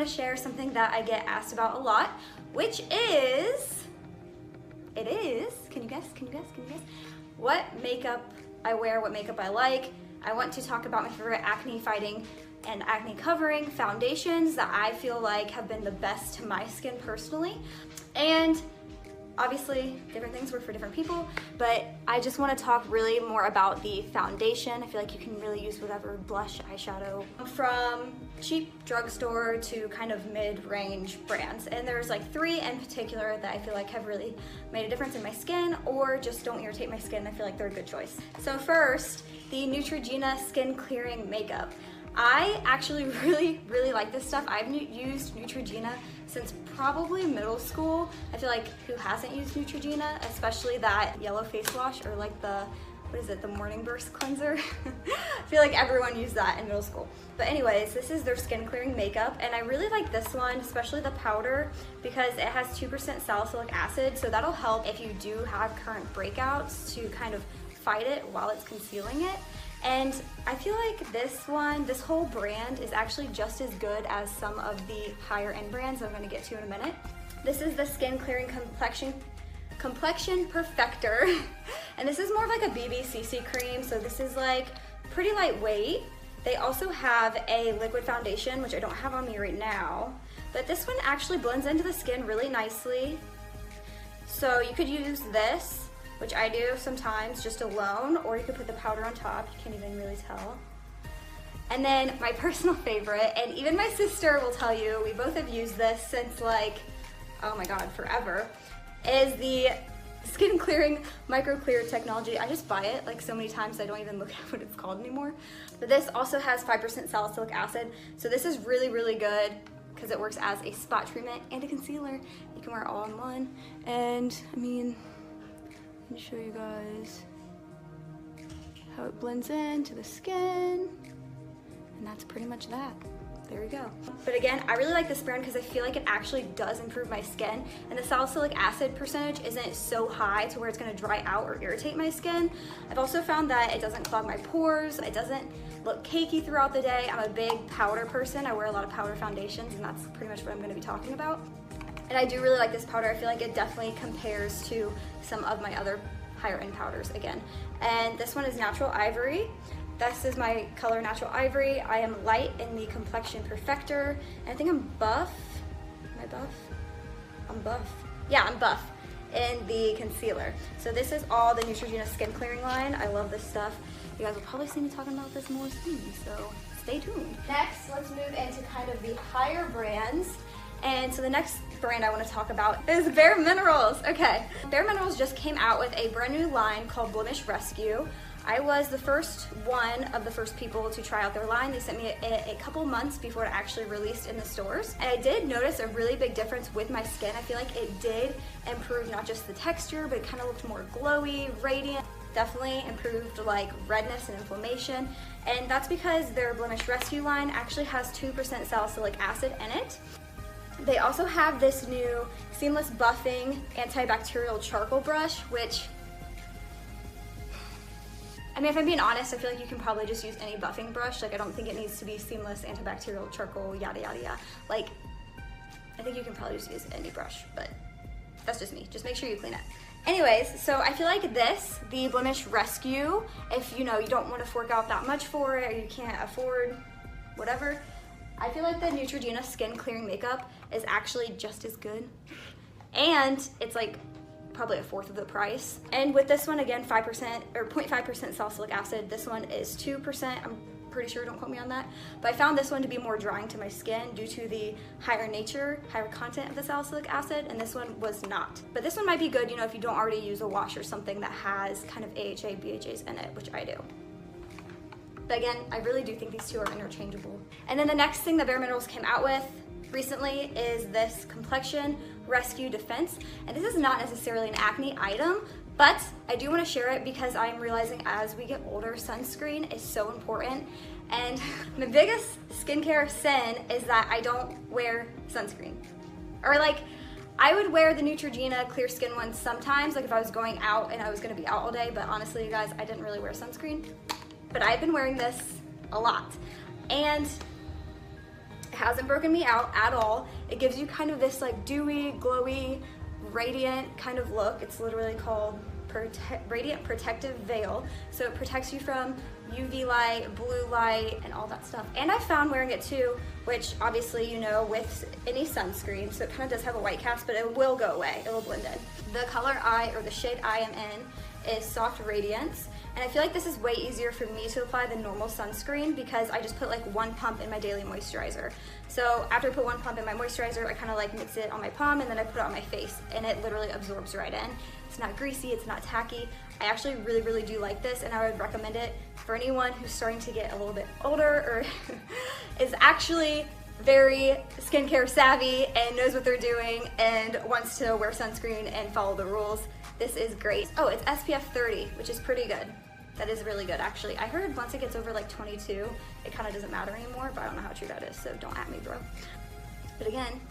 want to share something that I get asked about a lot, which is, can you guess? What makeup I wear, what makeup I like. I want to talk about my favorite acne fighting and acne covering foundations that I feel like have been the best to my skin personally. And obviously different things work for different people, but I just want to talk really more about the foundation. I feel like you can really use whatever blush, eyeshadow, from cheap drugstore to kind of mid-range brands. And there's like 3 in particular that I feel like have really made a difference in my skin or just don't irritate my skin. I feel like they're a good choice. So first, the Neutrogena Skin Clearing Makeup. I actually really like this stuff. I've used Neutrogena since probably middle school. I feel like who hasn't used Neutrogena, especially that yellow face wash or like the, what is it, the Morning Burst cleanser? I feel like everyone used that in middle school. But anyways, this is their skin clearing makeup, and I really like this one, especially the powder, because it has 2% salicylic acid, so that'll help if you do have current breakouts to kind of fight it while it's concealing it. And I feel like this whole brand is actually just as good as some of the higher end brands I'm gonna get to in a minute. This is the Skin Clearing Complexion Perfector. And this is more of like a BB-CC cream, so this is like pretty lightweight. They also have a liquid foundation, which I don't have on me right now, but this one actually blends into the skin really nicely. So you could use this, which I do sometimes just alone, or you could put the powder on top. You can't even really tell. And then my personal favorite, and even my sister will tell you, we both have used this since like, oh my God, forever, is the Skin Clearing Micro Clear Technology. I just buy it like so many times I don't even look at what it's called anymore. But this also has 5% salicylic acid, so this is really good because it works as a spot treatment and a concealer. You can wear it all in one. And I mean, let me show you guys how it blends into the skin, and that's pretty much that. There we go. But again, I really like this brand because I feel like it actually does improve my skin, and the salicylic acid percentage isn't so high to where it's gonna dry out or irritate my skin. I've also found that it doesn't clog my pores, it doesn't look cakey throughout the day. I'm a big powder person. I wear a lot of powder foundations, and that's pretty much what I'm gonna be talking about. And I do really like this powder. I feel like it definitely compares to some of my other higher end powders again. And this one is Natural Ivory. This is my color Natural Ivory. I am light in the Complexion Perfector. And I think I'm buff. Am I buff? I'm buff. Yeah, I'm buff in the concealer. So this is all the Neutrogena Skin Clearing line. I love this stuff. You guys will probably see me talking about this more soon, so stay tuned. Next, let's move into kind of the higher brands. And so the next brand I want to talk about is Bareminerals. Okay, Bareminerals just came out with a brand new line called Blemish Rescue. I was the first one of the first people to try out their line. They sent me a couple months before it actually released in the stores. And I did notice a really big difference with my skin. I feel like it did improve not just the texture, but it kind of looked more glowy, radiant. Definitely improved like redness and inflammation. And that's because their Blemish Rescue line actually has 2% salicylic acid in it. They also have this new seamless buffing antibacterial charcoal brush, which, I mean, if I'm being honest, I feel like you can probably just use any buffing brush. Like, I don't think it needs to be seamless antibacterial charcoal, yada, yada, yada. Like, I think you can probably just use any brush, but that's just me. Just make sure you clean it. Anyways, so I feel like this, the Blemish Rescue, if you know, you don't want to fork out that much for it, or you can't afford whatever, I feel like the Neutrogena Skin Clearing Makeup is actually just as good. And it's like probably a fourth of the price. And with this one, again, 5% or 0.5% salicylic acid. This one is 2%. I'm pretty sure, don't quote me on that. But I found this one to be more drying to my skin due to the higher content of the salicylic acid, and this one was not. But this one might be good, you know, if you don't already use a wash or something that has kind of AHA, BHAs in it, which I do. But again, I really do think these two are interchangeable. And then the next thing that Bareminerals came out with recently is this Complexion Rescue Defense. And this is not necessarily an acne item, but I do want to share it because I'm realizing as we get older, sunscreen is so important. And my biggest skincare sin is that I don't wear sunscreen. Or like, I would wear the Neutrogena clear skin ones sometimes, like if I was going out and I was gonna be out all day, but honestly, you guys, I didn't really wear sunscreen. But I've been wearing this a lot. And It hasn't broken me out at all. It gives you kind of this like dewy, glowy, radiant kind of look. It's literally called Radiant Protective Veil. So it protects you from UV light, blue light, and all that stuff. And I found wearing it too, which obviously you know with any sunscreen, so it kind of does have a white cast, but it will go away, it will blend in. The color the shade I am in is Soft Radiance. And I feel like this is way easier for me to apply than normal sunscreen because I just put like one pump in my daily moisturizer. So after I put one pump in my moisturizer, I kind of like mix it on my palm and then I put it on my face and it literally absorbs right in. It's not greasy, it's not tacky. I actually really, really do like this and I would recommend it for anyone who's starting to get a little bit older or is actually very skincare savvy and knows what they're doing and wants to wear sunscreen and follow the rules. This is great. Oh, it's SPF 30, which is pretty good. That is really good, actually. I heard once it gets over like 22, it kind of doesn't matter anymore, but I don't know how true that is, so don't at me, bro. But again,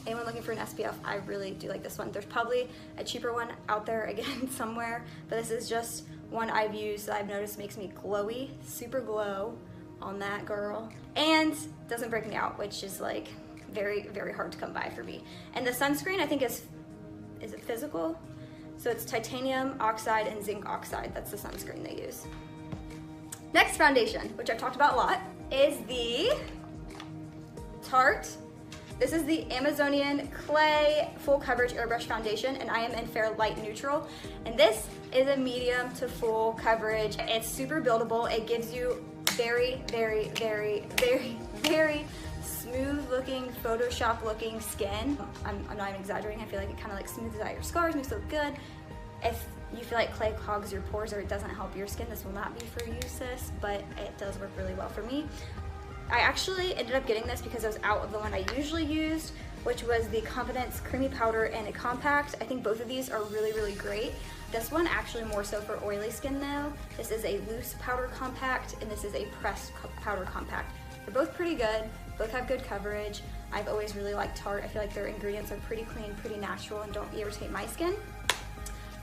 anyone looking for an SPF, I really do like this one. There's probably a cheaper one out there again somewhere, but this is just one I've used that I've noticed makes me glowy, super glow on that girl, and doesn't break me out, which is like very, very hard to come by for me. And the sunscreen, I think is it physical? So it's titanium oxide and zinc oxide. That's the sunscreen they use. Next foundation, which I've talked about a lot, is the Tarte. This is the Amazonian Clay Full Coverage Airbrush Foundation, and I am in Fair Light Neutral. And this is a medium to full coverage. It's super buildable. It gives you very, very, very, very, very smooth looking, Photoshop looking skin. I'm not even exaggerating. I feel like it kind of like smooths out your scars, makes it look good. If you feel like clay clogs your pores or it doesn't help your skin, this will not be for you, sis, but it does work really well for me. I actually ended up getting this because I was out of the one I usually used, which was the Confidence Creamy Powder and a Compact. I think both of these are really, really great. This one actually more so for oily skin though. This is a loose powder compact and this is a pressed powder compact. They're both pretty good, both have good coverage. I've always really liked Tarte. I feel like their ingredients are pretty clean, pretty natural, and don't irritate my skin.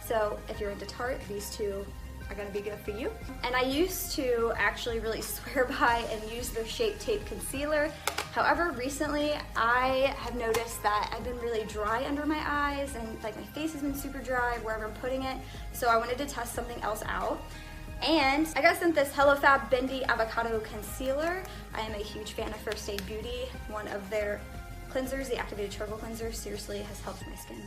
So if you're into Tarte, these two are gonna be good for you. And I used to actually really swear by and use their Shape Tape Concealer. However, recently I have noticed that I've been really dry under my eyes and like my face has been super dry wherever I'm putting it. So I wanted to test something else out. And I got sent this HelloFab Bendy Avocado Concealer. I am a huge fan of First Aid Beauty. One of their cleansers, the Activated Charcoal Cleanser, seriously has helped my skin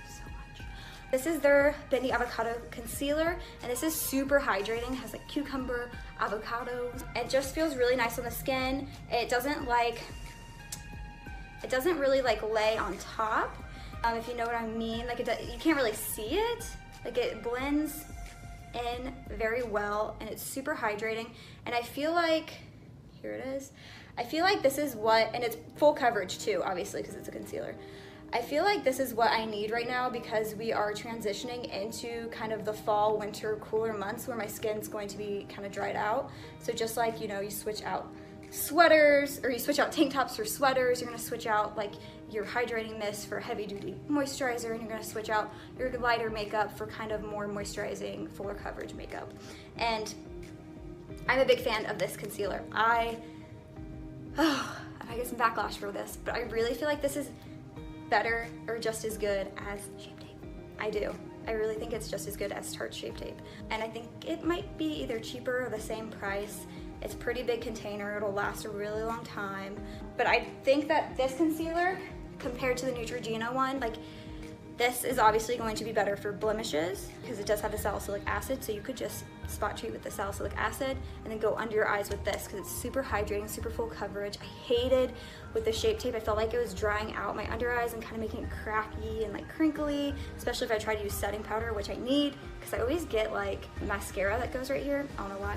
so much. This is their Bendy Avocado Concealer, and this is super hydrating. It has like cucumber, avocado. It just feels really nice on the skin. It doesn't really like lay on top, if you know what I mean. Like you can't really see it. Like it blends in very well and it's super hydrating, and I feel like, here it is, I feel like this is what, and it's full coverage too obviously because it's a concealer. I feel like this is what I need right now because we are transitioning into kind of the fall, winter, cooler months where my skin's going to be kind of dried out. So just like, you know, you switch out sweaters or you switch out tank tops for sweaters, you're gonna switch out like your hydrating mist for heavy duty moisturizer, and you're gonna switch out your lighter makeup for kind of more moisturizing, fuller coverage makeup. And I'm a big fan of this concealer. I get some backlash for this, but I really feel like this is better or just as good as Shape Tape. I do. I really think it's just as good as Tarte Shape Tape. And I think it might be either cheaper or the same price. It's a pretty big container, it'll last a really long time. But I think that this concealer, compared to the Neutrogena one, like this is obviously going to be better for blemishes because it does have the salicylic acid, so you could just spot treat with the salicylic acid and then go under your eyes with this because it's super hydrating, super full coverage. I hated with the Shape Tape, I felt like it was drying out my under eyes and kind of making it cracky and like crinkly, especially if I try to use setting powder, which I need because I always get like mascara that goes right here, I don't know why.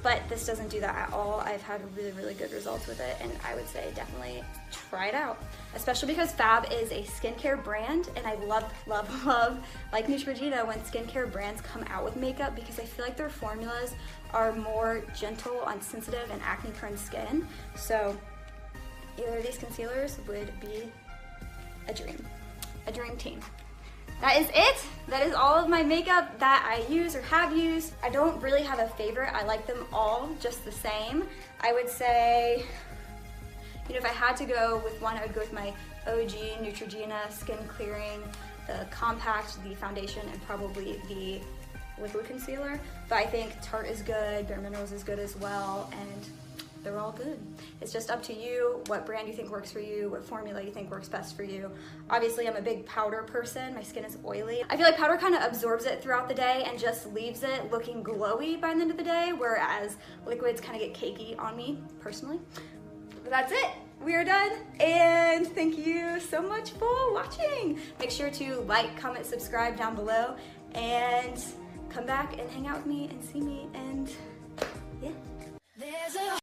But this doesn't do that at all. I've had really, really good results with it, and I would say definitely try it out. Especially because Fab is a skincare brand, and I love, love, love, like Neutrogena, when skincare brands come out with makeup because I feel like their formulas are more gentle on sensitive and acne-prone skin. So either of these concealers would be a dream team. That is it. That is all of my makeup that I use or have used. I don't really have a favorite. I like them all just the same. I would say You know, if I had to go with one, I would go with my OG Neutrogena Skinclearing, the compact, the foundation, and probably the liquid concealer. But I think Tarte is good, Bareminerals is good as well, and they're all good. It's just up to you, what brand you think works for you, what formula you think works best for you. Obviously, I'm a big powder person. My skin is oily. I feel like powder kind of absorbs it throughout the day and just leaves it looking glowy by the end of the day, whereas liquids kind of get cakey on me, personally. But that's it. We are done, and thank you so much for watching. Make sure to like, comment, subscribe down below, and come back and hang out with me and see me and